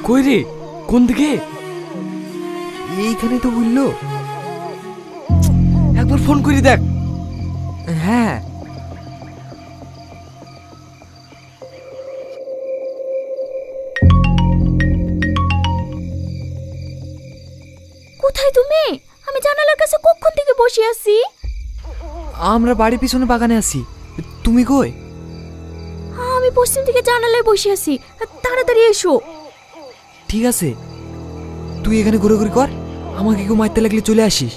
কই রে, কোন দিকে? এইখানে তো বললো। একবার ফোন করে দেখ। হ্যাঁ, কোথায় তুমি? আমি জানালার কাছে কখন থেকে বসে আছি। আমরা বাড়ির পিছনে বাগানে আছি। তুমি কই? আমি পশ্চিম দিকে জানালায় বসে আছি, তাড়াতাড়ি এসো। ঠিক আছে, তুই এখানে ঘোরাঘুরি কর, আমাকে কেউ মারতে লাগলে চলে আসিস।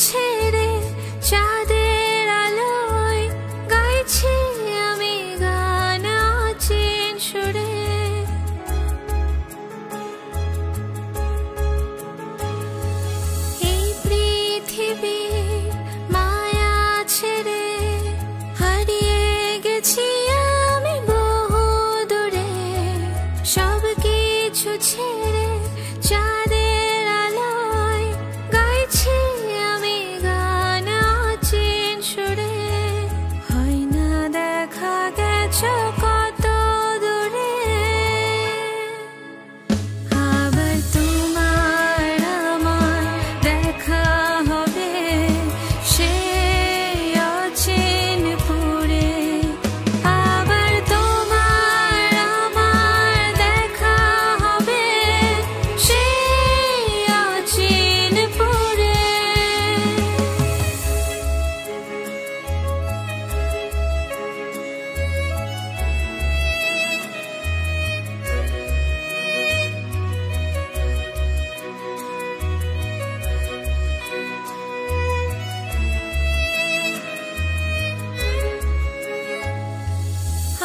ছেড়ে চাঁদের আলোয় গাইছি আমি গান অচেন সুরে। এই পৃথিবীর মায়া ছেড়ে হারিয়ে গেছি আমি বহু দূরে, সব কিছু ছেড়ে চাঁদের আলোয় গাইছি আমি গান অচেন সুরে। হয় না দেখা গেছো কত দূরে, আবার তোমার আমার দেখা হবে সেই অচেন পুরে। আবার তোমার আমার দেখা হবে সেই অচেন পুরে।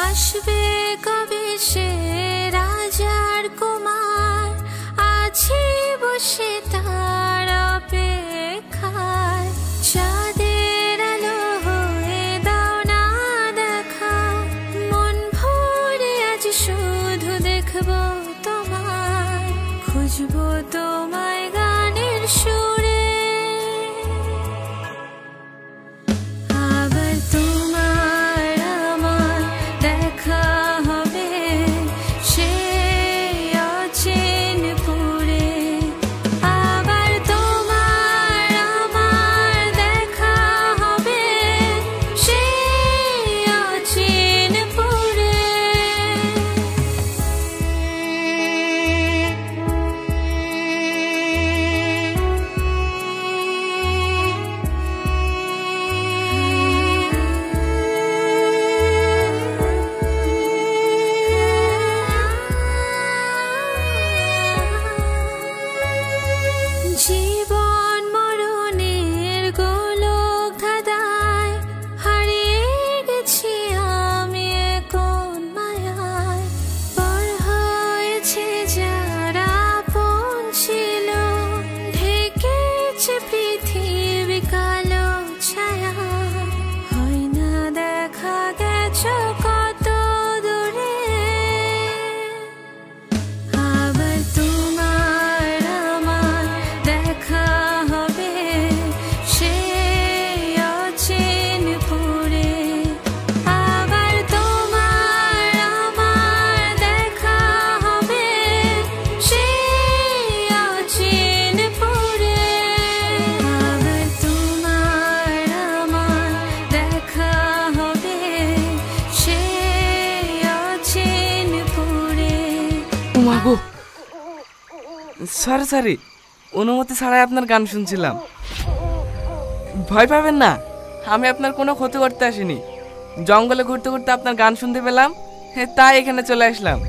আসবে কবে সে রাজার কুমার, আছি বসে তার অপেক্ষায়। চাঁদের আলো হয়ে দাও না দেখা, মন ভরে আজ শুধু দেখবো তোমায়, খুঁজবো তোমায় গানের সুরে। আবার তোমার আমার দেখা হবে সেই অচেন পুরে। আবার তোমার আমার দেখা হবে সেই অচেন পুরে। জীবন মরণের গোলক ধাঁধায় হারিয়ে গেছি আমি কোন মায়ায়। পর হয়েছে যারা আপন ছিল, ঢেকেছে পৃথিবী কালো ছায়া। হয় না দেখা গেছো কত দূরে, আবার তোমার আমার দেখা হবে সেই অচেন পুরে। আবার তোমার আমার দেখা হবে সেই অচেন পুরে। আবার তোমার আমার দেখা হবে সেই অচেন পুরে। উমা গো, সরি সরি, অনুমতি ছাড়াই আপনার গান শুনছিলাম। ভয় পাবেন না, আমি আপনার কোনো ক্ষতি করতে আসিনি। জঙ্গলে ঘুরতে ঘুরতে আপনার গান শুনতে পেলাম, তাই এখানে চলে আসলাম।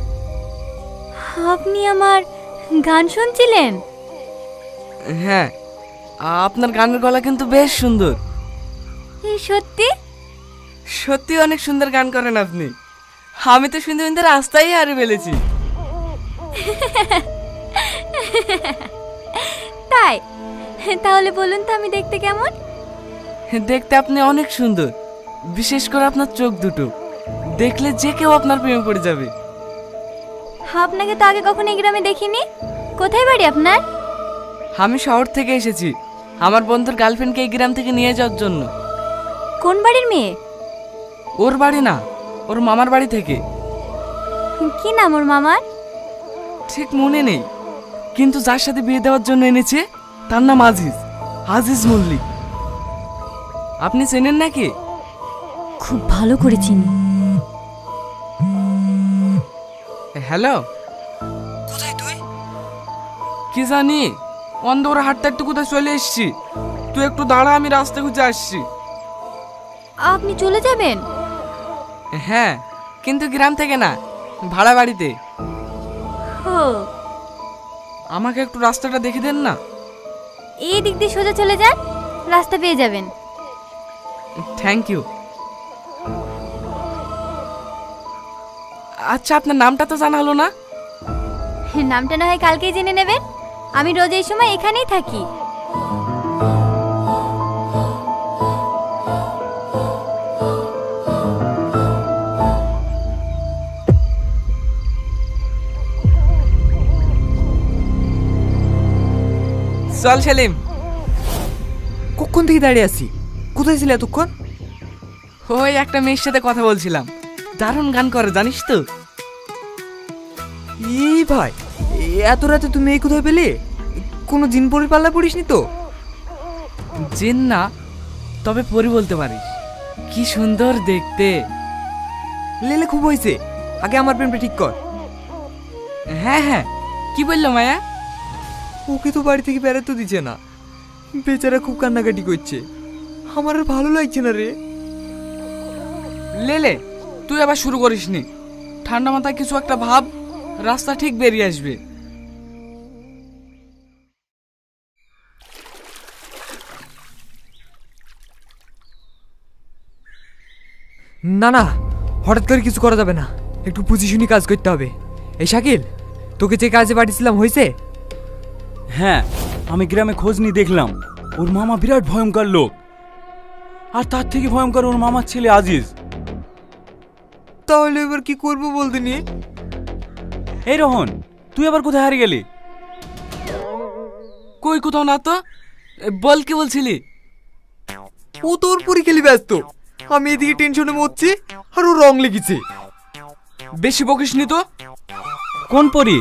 আপনি আমার গান শুনছিলেন? হ্যাঁ, আপনার গানের গলা কিন্তু বেশ সুন্দর। সত্যি? সত্যি অনেক সুন্দর গান করেন আপনি। আমি তো শুনতে শুনতে রাস্তায় হারিয়ে ফেলেছি। তাই? তাহলে বলুন তো আমি দেখতে কেমন? দেখতে আপনি অনেক সুন্দর, বিশেষ করে আপনার চোখ দুটো দেখলে যে কেউ আপনার প্রেমে পড়ে যাবে। আপনাকে তো আগে কখনো এই গ্রামে দেখিনি। কোথায় বাড়ি আপনার? আমি শহর থেকে এসেছি আমার বন্ধুর গার্লফ্রেন্ডকে এই গ্রাম থেকে নিয়ে যাওয়ার জন্য। কোন বাড়ির মেয়ে? ওর বাড়ি না, ওর মামার বাড়ি থেকে। কি নাম ওর মামার? ঠিক মনে নেই, কিন্তু যার সাথে বিয়ে দেওয়ার জন্য এনেছে তার নাম আজিজ, আজিজ মল্লিক। আপনি চেনেন নাকি? খুব ভালো করে চিনি। হ্যালো, কোথায় তুই? কি জানি অন্ধকার হাঁটতে হাঁটতে কোথায় চলে এসছি। তুই একটু দাঁড়া, আমি রাস্তা খুঁজে আসছি। আপনি চলে যাবেন? হ্যাঁ, কিন্তু গ্রাম থেকে না, ভাড়া বাড়িতে। ও, আমাকে একটু রাস্তাটা দেখে দেন না। এই দিক দিয়ে সোজা চলে যান, রাস্তা পেয়ে যাবেন। Thank you. আচ্ছা, আপনার নামটা তো জানা হলো না। নামটা না হয় কালকেই জেনে নেবেন। আমি রোজ এই সময় এখানেই থাকি। চল সেলিম। কখন থেকে দাঁড়িয়ে আছি? কোথায় ছিলে এতক্ষণ? ওই একটা মেয়ের সাথে কথা বলছিলাম, দারুণ গান করে জানিস তো। এই ভাই, এত রাতে তুমি এই কোথায় পেলে? কোনো জিন পরি পাল্লা পড়িসনি তো? জিন না, তবে পরি বলতে পারিস। কি সুন্দর দেখতে। লেলে খুব হয়েছে, আগে আমার প্রেমটা ঠিক কর। হ্যাঁ হ্যাঁ, কি বললো মায়া? ওকে তো বাড়ি থেকে বেড়াতে দিচ্ছে না, বেচারা খুব কান্নাকাটি করছে। আমার আর ভালো লাগছে না রে। লেলে, তুই আবার শুরু করিসনি। ঠান্ডা মাথায় কিছু একটা ভাব, রাস্তা ঠিক বেরিয়ে আসবে। না না, হঠাৎ করে কিছু করা যাবে না, একটু বুঝি শুনি কাজ করতে হবে। এই শাকিল, তোকে যে কাজে পাঠিয়েছিলাম হয়েছে? হ্যাঁ, আমি গ্রামে খোঁজ নিয়ে দেখলাম ওর মামা বিরাট ভয়ঙ্কর লোক, আর তার থেকে ভয়ঙ্কর ওর মামার ছেলে আজিজ। তাহলে এবার কি করবো বলতে নি? এই রোহন, তুই আবার কোথায় হারিয়ে গেলি? কই কোথাও না তো। বল, কি বলছিলি? ও তোর পরীক্ষা ব্যস্ত, আমি এদিকে টেনশনে মরছি, আর ও রং লেগেছে। বেশি বকিসনি তো। কোন পরি?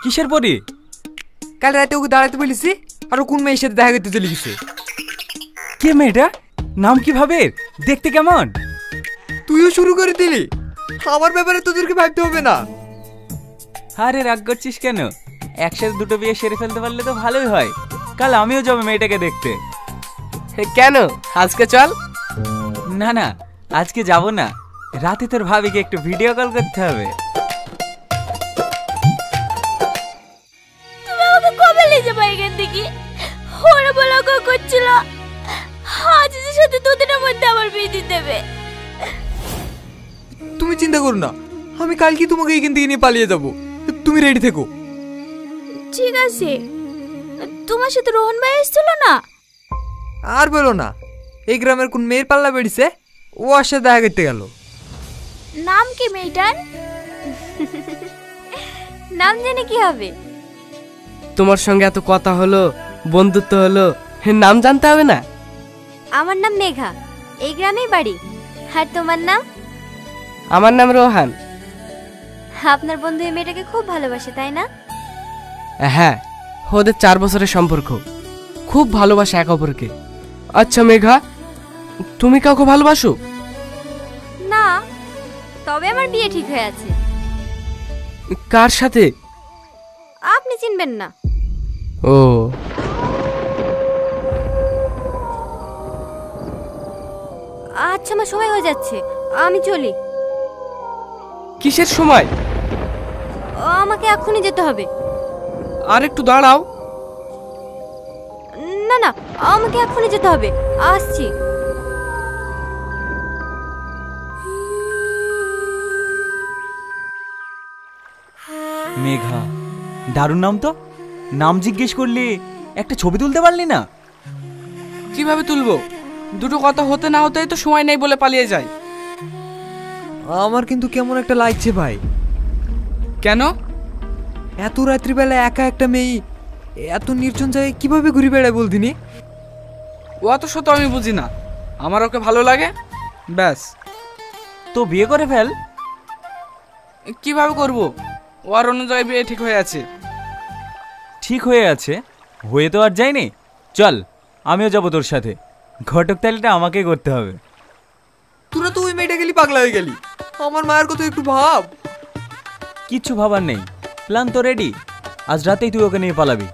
কিসের পরি? কাল রাতে ওকে দাঁড়াতে বলেছি, আর ও কোন মেয়ের সাথে দেখা করতে চলে গেছে। কে মেয়েটা? নাম কি ভাবে? দেখতে কেমন? তুইও শুরু করে দিলি। আমার ব্যাপারে তোদেরকে ভাবতে হবে না। আরে রাগ করছিস কেন? একসাথে দুটো বিয়ে সেরে ফেলতে পারলে তো ভালোই হয়। কাল আমিও যাবো মেয়েটাকে দেখতে। কেন, আজকে চল। না না, আজকে যাব না, রাতে তোর ভাবিকে একটু ভিডিও কল করতে হবে। তুমি আমাকে কবে নিয়ে যাবে এখান থেকে? ওরা বলা করছিল আজিজের সাথে দুদিনের মধ্যে আমার বিয়ে দিয়ে দেবে। তুমি চিন্তা করো না, আমি কালকে তোমাকে এখান থেকে নিয়ে পালিয়ে যাব। তুমি রেডি থেকো। ঠিক আছে। তোমার সাথে রোহন ভাই এসেছিল না? আর বলো না, এই গ্রামের কোন মেয়ের পাল্লা বেড়েছে, ও আর সাথে দেখা করতে গেল। নাম কি মেয়েটার? নাম জেনে কি হবে? তোমার সঙ্গে এত কথা হলো, বন্ধুত্ব হলো, নাম জানতে হবে না? আমার নাম মেঘা, এই গ্রামেই বাড়ি। আর তোমার নাম? আমার নাম রোহান। আপনার বন্ধু এই মেয়েটাকে খুব ভালোবাসে, তাই না? হ্যাঁ, ওদের 4 বছরের সম্পর্ক, খুব ভালোবাসে এক অপরকে। আচ্ছা মেঘা, তুমি কাউকে ভালোবাসো? না, তবে আমার বিয়ে ঠিক হয়ে আছে। কার সাথে? আপনি চিনবেন না। ও, আচ্ছা, আমার সময় হয়ে যাচ্ছে, আমি চলি। কিসের সময়? আমাকে এখনই যেতে হবে। আর একটু দাঁড়াও। না না, আমাকে এখনই যেতে হবে, আসছি। মেঘা, দারুণ নাম তো। নাম জিজ্ঞেস করলি, একটা ছবি তুলতে পারলি না? কিভাবে তুলবো? দুটো কথা হতে না হতেই তো সময় নেই বলে পালিয়ে যায়। আমার কিন্তু কেমন একটা লাগছে ভাই। কেন? এত রাত্রিবেলা একা একটা মেয়ে এত নির্জন জায়গায় কিভাবে ঘুরে বেড়ায় বলতিনি? ও অত শত আমি বুঝি না, আমার ওকে ভালো লাগে ব্যাস। তো বিয়ে করে ফেল। কিভাবে করব? ও আর অন্য জায়গায় বিয়ে ঠিক হয়ে আছে। ঠিক হয়ে আছে, হয়ে তো আর যায়নি। চল, আমিও যাবো তোর সাথে। ঘটক তালিটা আমাকে করতে হবে। তোরা তো ওই মেয়েটা গেলি পাগলা হয়ে গেলি। আমার মায়ের কথা একটু ভাব। কিচ্ছু ভাবার নেই, প্ল্যান তো রেডি। আজ রাতেই তুই ওকে নিয়ে পালাবি।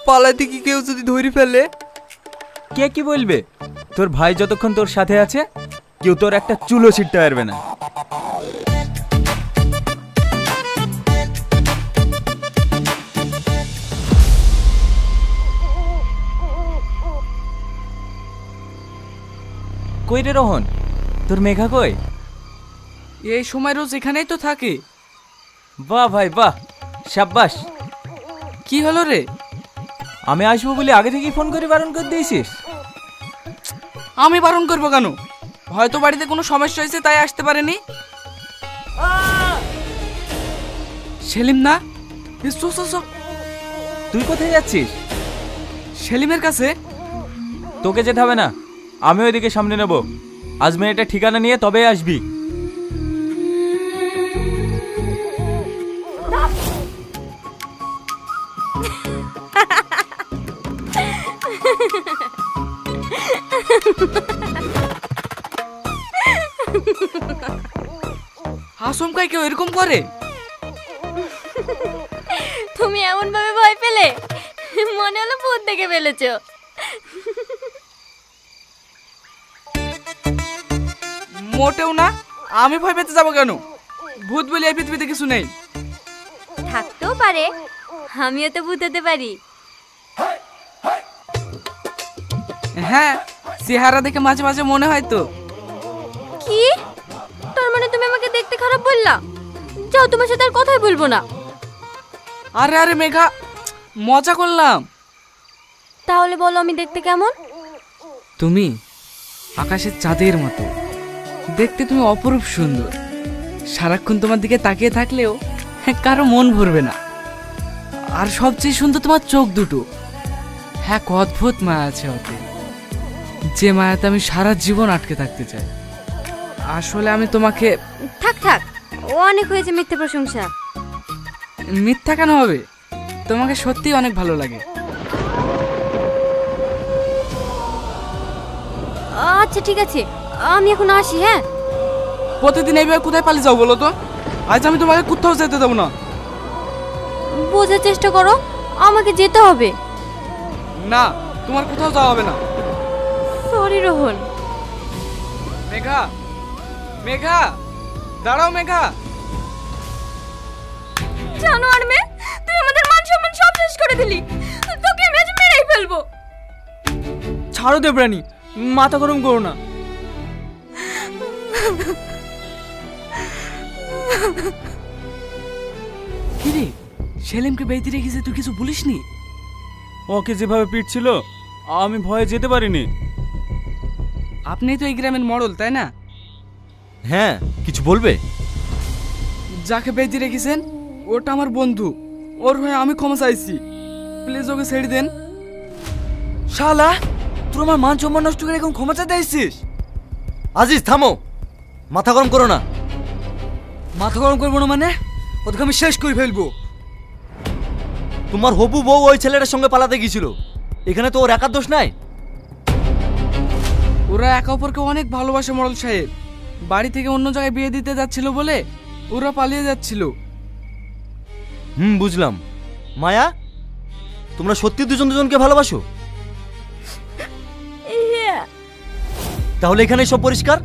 পালাইতে কি কেউ যদি ধরে ফেলে? কে কি বলবে? তোর ভাই যতক্ষণ তোর সাথে আছে, কেউ তোর একটা চুলো ছিটতে পারবে না। কই রে রোহন, তোর মেঘা কই? এই সময় রোজ এখানেই তো থাকে। বাহ ভাই বাহ, সাব্বাস। কি হলো রে? আমি আসবো বলে আগে থেকেই ফোন করে বারণ করে দিয়েছিস? আমি বারণ করবো কেন? হয়তো বাড়িতে কোনো সমস্যা হয়েছে তাই আসতে পারেনি। সেলিম না? তুই কোথায় যাচ্ছিস? সেলিমের কাছে। তোকে যেতে হবে না, আমি ওইদিকে সামনে নেব। আজ মেয়েটা ঠিকানা নিয়ে তবে আসবি। আসমকাই কেউ এরকম করে? তুমি এমন ভাবে ভয় পেলে, মনে হলো ভূত দেখে ফেলেছো। মোটেও না, আমি ভয় পেতে যাবো কেন? ভূত বলে এই পৃথিবীতে কিছু নেই। থাকতেও পারে, আমিও তো ভূত হতে পারি। হ্যাঁ, চেহারা দেখে মাঝে মাঝে মনে হয় তো। কি? তার মানে তুমি আমাকে দেখতে খারাপ বললা? যাও, তোমার সাথে আর কথাই বলবো না। আরে আরে মেঘা, মজা করলাম। তাহলে বলো আমি দেখতে কেমন? তুমি আকাশের চাঁদের মতো দেখতে। তুমি অপরূপ সুন্দর। সারাক্ষণ তোমার দিকে তাকিয়ে থাকলেও কারো মন ভরবে না। আর সবচেয়ে সুন্দর তোমার চোখ দুটো। হ্যাঁ, অদ্ভুত মায়া আছে ওতে, যে মায়াতে আমি সারা জীবন আটকে থাকতে চাই। আসলে আমি তোমাকে। থাক থাক, ও অনেক হয়েছে মিথ্যে প্রশংসা। মিথ্যা কেন হবে? তোমাকে সত্যিই অনেক ভালো লাগে। আচ্ছা ঠিক আছে, আমি এখন আসি। হ্যাঁ, প্রতিদিন এইভাবে কোথায় পালিয়ে যাও বলো তো? আজ আমি তোমাকে কোথাও যেতে দেবো না। বোঝার চেষ্টা করো, আমাকে যেতে হবে। না, তোমার কোথাও যাওয়া হবে না। সরি রোহন। মেঘা, মেঘা, দাঁড়াও মেঘা। জানোয়ার মেয়ে, তুই আমাদের মান সম্মান সব শেষ করে দিলি। তোকে আমি আজ মেরেই ফেলবো। ছাড়ো দেবরানী, মাথা গরম করো না। কিরে, সেলিমকে বেইতে রেখেছে, তুই কিছু বলিসনি? ওকে যেভাবে পিটছিল, আমি ভয়ে যেতে পারিনি। আপনি তো এই গ্রামের মডেল, তাই না? হ্যাঁ, কিছু বলবে? যাকে বেইতে রেখেছেন ওটা আমার বন্ধু। ওর হয়ে আমি ক্ষমা চাইছি, প্লিজ ওকে ছেড়ে দেন। শালা, তুই আমার মান সম্মান নষ্ট করে এখন ক্ষমা চাইতে আসছিস? আজিজ থামো, মাথা গরম করো না। মাথা গরম করবো না মানে? ওদেরকে আমি শেষ করে ফেলবো। তোমার হবু বউ ওই ছেলেটার সঙ্গে পালাতে গিয়েছিল, এখানে তো ওর একার দোষ নাই। ওরা একে অপরকে অনেক ভালোবাসে মডেল সাহেব। বাড়ি থেকে অন্য জায়গায় বিয়ে দিতে যাচ্ছিল বলে ওরা পালিয়ে যাচ্ছিল। বুঝলাম। মায়া, তোমরা সত্যি দুজন দুজনকে ভালোবাসো? তাহলে এখানে সব পরিষ্কার।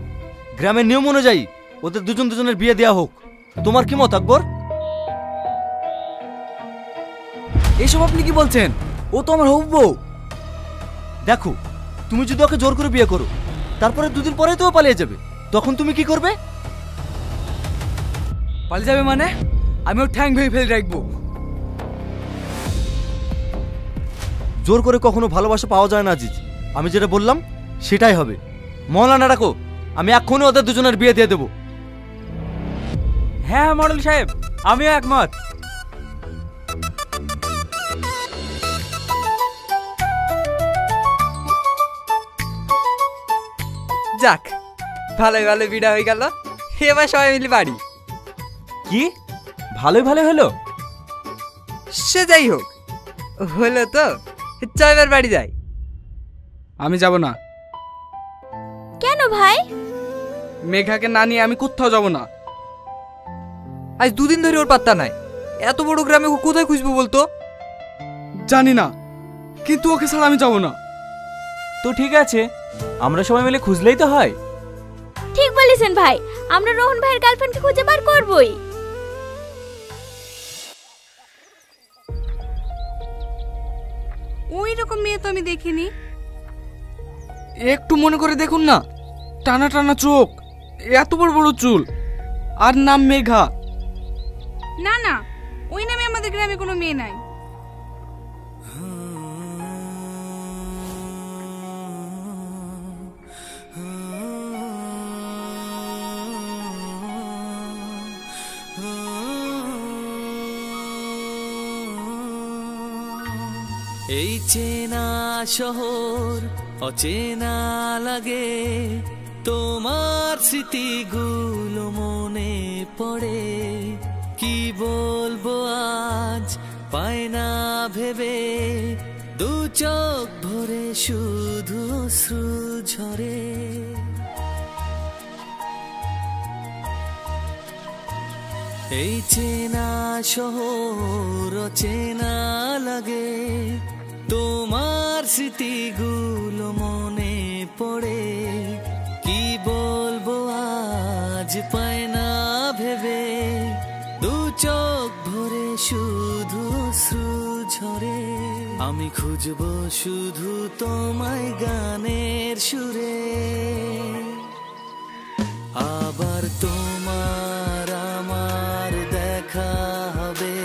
গ্রামের নিয়ম অনুযায়ী ওদের দুজন দুজনের বিয়ে দেওয়া হোক। তোমার কি মত আকবর? এসব আপনি কি বলছেন? ও তো আমার হবু বউ। দেখো, তুমি যদি ওকে জোর করে বিয়ে করো, তারপরে দুদিন পরে তো ও পালিয়ে যাবে, তখন তুমি কি করবে? পালিয়ে যাবে মানে? আমি ওর ঠ্যাং ভেঙে ফেলে রাখবো। জোর করে কখনো ভালোবাসা পাওয়া যায় না আজিজ। আমি যেটা বললাম সেটাই হবে। মহলানা রাখো, আমি এক্ষুনি ওদের দুজনের বিয়ে দিয়ে দেবো। হ্যাঁ মডেল সাহেব, আমিও একমত। যাক, ভালোই ভালো বিড়া হয়ে গেল। এবার সবাই মিলে বাড়ি। কি ভালোই ভালো হলো? সে যাই হোক, হলো তো। চল এবার বাড়ি যাই। আমি যাব না। কেন ভাই? মেঘাকে না নিয়ে আমি কোথাও যাব না। আজ দুদিন ধরে ওর পাত্তা নাই। এত বড় গ্রামে ও কোথায় খুঁজবো বলতো? জানি না, কিন্তু ওকে ছাড়া আমি যাব না। তো ঠিক আছে, আমরা সবাই মিলে খুঁজলেই তো হয়। ঠিক বলেছেন ভাই, আমরা রোহন ভাইয়ের গার্লফ্রেন্ডকে খুঁজে বার করবই। ওই রকম মেয়ে তো আমি দেখিনি। একটু মনে করে দেখুন না, টানা টানা চোখ, এত বড় বড় চুল, আর নাম মেঘা। না না, ওই নামে আমাদের গ্রামে কোনো মেয়ে নাই। এই চেনা শহর অচেনা লাগে, তোমার স্মৃতিগুলো মনে পড়ে। কি বলবো আজ পায় না ভেবে, দু চোখ ভরে শুধু অশ্রু ঝরে। এই চেনা শহর অচেনা লাগে, তোমার স্মৃতিগুলো মনে পড়ে। কি বলবো আজ পায় না ভেবে, দু চোখ ভরে শুধু অশ্রু ঝরে। আমি খুঁজবো শুধু তোমায় গানের সুরে, আবার তোমার আমার দেখা হবে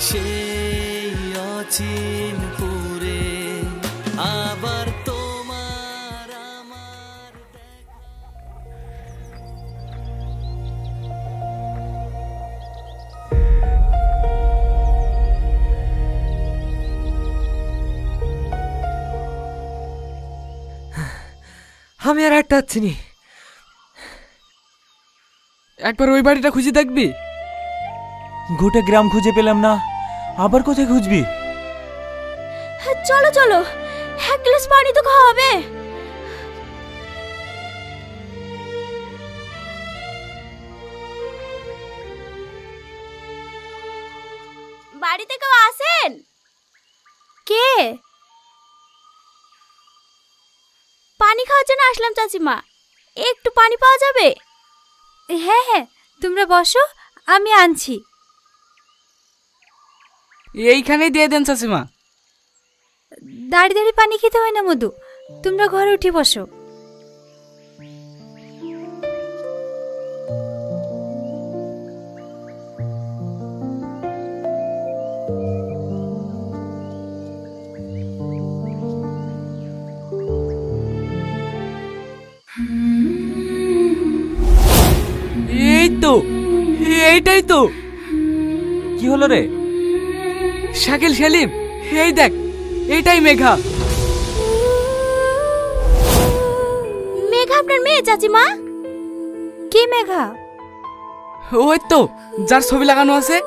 সেই অচিনপুরে। আবার তোমার আমার আমি আর হাঁটতে পারছি নি। একবার ওই বাড়িটা খুঁজে দেখবি? গোটা গ্রাম খুঁজে পেলাম না, আবার কোথায় খুঁজবি? চলো চলো, এক গ্লাস পানি তো খাওয়া হবে। বাড়িতে কেউ আছেন? কে? পানি খাওয়ার জন্য আসলাম চাচিমা, একটু পানি পাওয়া যাবে? হ্যাঁ হ্যাঁ, তোমরা বসো, আমি আনছি। এইখানেই দিয়ে দেন চাচিমা। দাঁড়িয়ে দাঁড়িয়ে পানি খেতে হয় না মধু, তোমরা ঘরে উঠে বসো। এই তো, এইটাই তো। কি হলো রে? শাকিল, সেলিম, এই দেখ, এইটাই মেঘা। মেঘা আপনার মেয়ে চাচিমা? কি মেঘা? ওই তো, যার ছবি লাগানো আছে,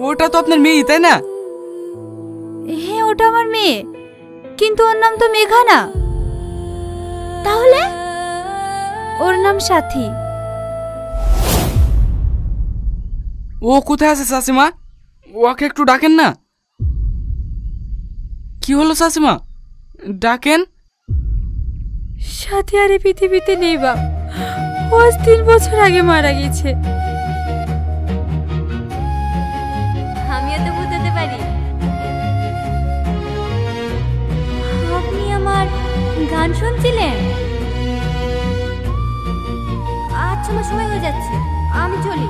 ওটা তো আপনার মেয়ে, তাই না? হ্যাঁ, ওটা আমার মেয়ে, কিন্তু ওর নাম তো মেঘা না। তাহলে? ওর নাম সাথী। ও কোথায় আছে চাচিমা? ওকে একটু ডাকেন না। কি হলো চাচিমা, ডাকেন। সাথী আর এই পৃথিবীতে নেই বাপ, ও আজ 3 বছর আগে মারা গেছে। আমিও তো বুঝতে পারি। গান শুনছিলেন? আচ্ছা আমার সময় হয়ে যাচ্ছে, আমি চলি।